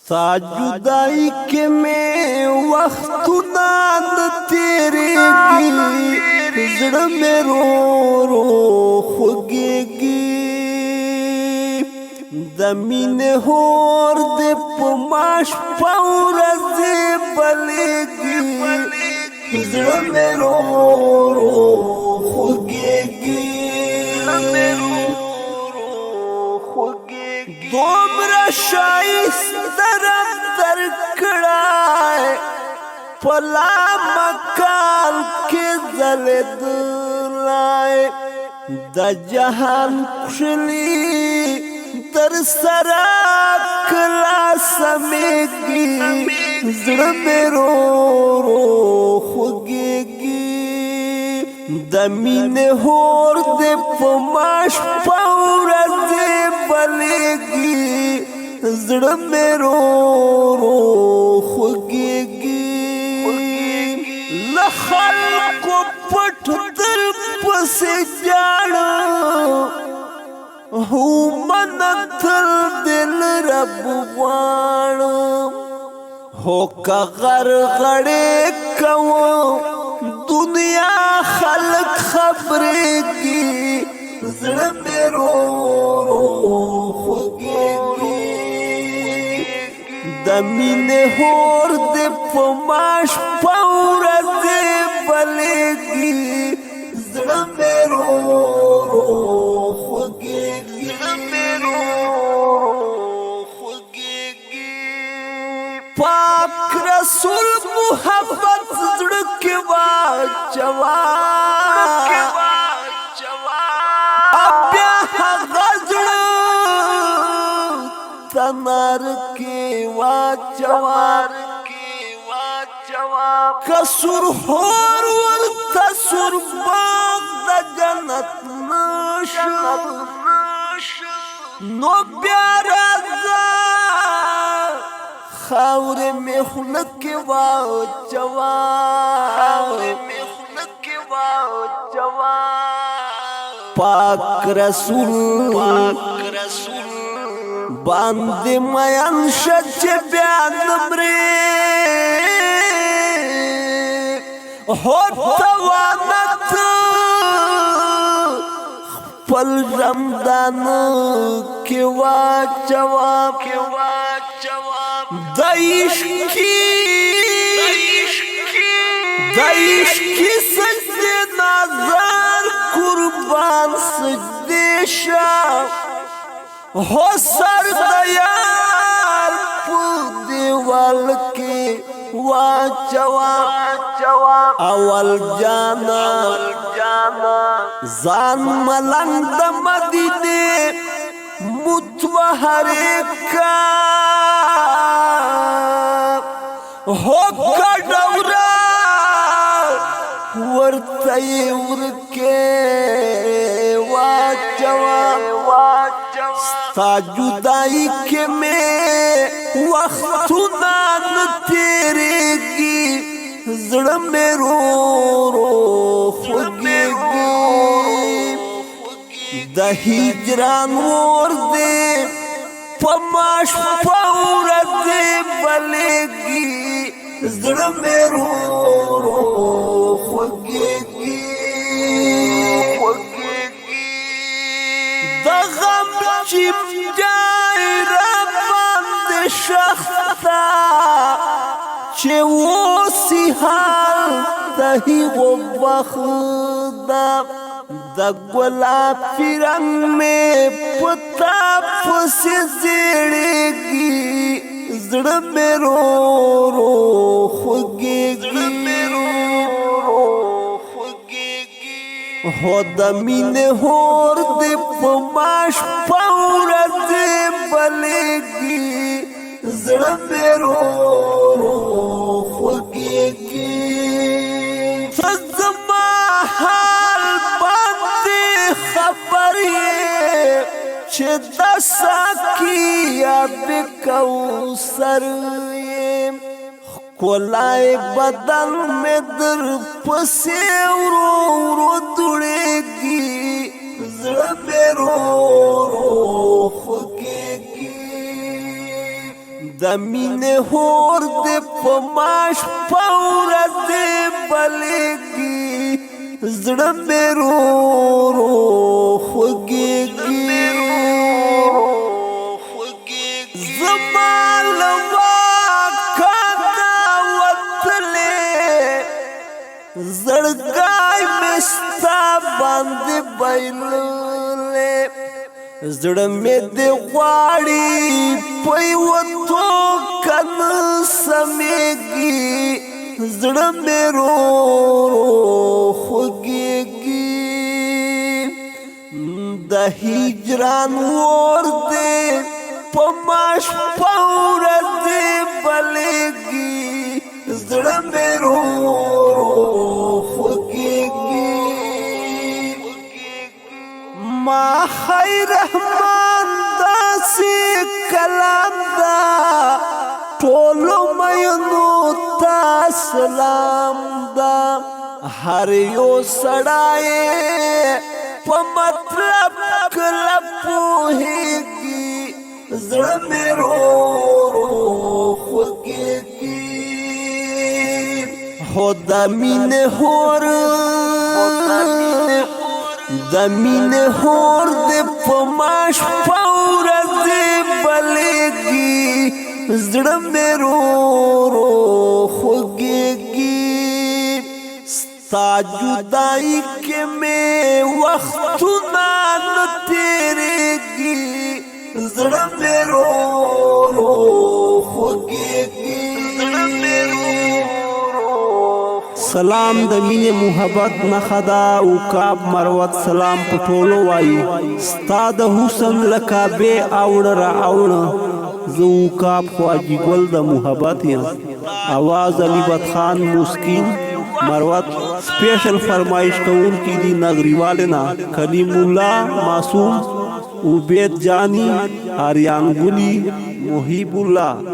ستا جدائی کے میں وقت ناد تیریگی زڑ میں رو رو خوگیگی دمین ہور دے پماش پاورزی بلیگی زڑ میں رو رو خوگیگی دومرا شایست رب در کڑائے پلا مکان کے زلد لائے دا جہان کشلی در سرا کلا سمیگی زڑ میں رو رو خوگیگی دمین ہور دے پماش پاورزی بلیگی زڑ میں رو رو خوگیگی لخلق پٹ دل پسی جاڑا ہو منتل دل رب وانا ہو کا غرغڑے کوا دنیا خلق خبرېږي زړه مې رو رو خوږېږي د مینې هور دې په ماش په ورځې بلېږي زړه مې رو رو خوږېږي پاک رسول محبت زړه کې واچوا بیا هغه زړه تنار کې واچوا قصور هور ورته سور باغ د جنت نشو نو بیا راځه خاور میں خلق واچوا پاک رسول باندې میان شچ بیان مرے ہو توانت پل رمضان کی واچوا دایشکی سجدے نظر قربان سجدے شاہ ہو سر دیار پو دیوال کے واچوا اول جانا زان ملنگ دا مدینے متوہرے کا ہو کڑورا ورطای ورکے واچوا ستا جدائی کے میں وقتنا نتیریگی زڑ میں رو رو خوگیگی دا ہجران ور دے پماش پاورزی بلیگی زڑ میں رو رو خوگیگی دا غم چیم جائی را باند شخصا چه ووسی حال تہی و بخدا دا گلابی رنگ میں پتا پسی زیڑیگی زڑ میں رو رو خوگیگی ہو دا مین ہور دے پماش پاورزی بلیگی زڑ میں رو رو خوگیگی سزما حال باندے خبر یہ چھ دسا کی آب کوثر یہ کولائے بدن میں در پسے رو رو دوڑے گی زڑ میں رو رو خوگیگی د مینې هور دې په ماش په ورځې بلېږي زړه مې رو رو خوږېږي زما له واکه نه وتلې زړګی مې ستا باندې بایللی زړه مې دې غواړي په یوه توګه نه سمېږي زړه مې رو رو خوږېږي د هجران اور دې په ماش په ورځې بلېږي زړه مې رو رو خوږېږي ما خیر رحمان داسې کلام دا ټولو مینو ته سلام دا هر یو سړی په مطلب کله پوهېږي زړه مې رو رو خوږېږي خو د مینې هور د مینې هور دې په ماش په ورځې بلېږي زړه مې رو رو خوږېږي ستا جدایي کې مې وختونه نه تېرېږي زړه مې رو رو خوږېږي سلام د مینې محبت نښه ده عقاب مروت سلام په ټولو وایي ستا د حسن له کعبې اوړه را اوړه زه عقاب خواجي ګل د محبت یم اواز علي بد خان مسکین مروت سپیشل فرمایش کوونکي دي نغریوالې نه کلیم الله معصوم عبید جانی آریان ګلي محیب الله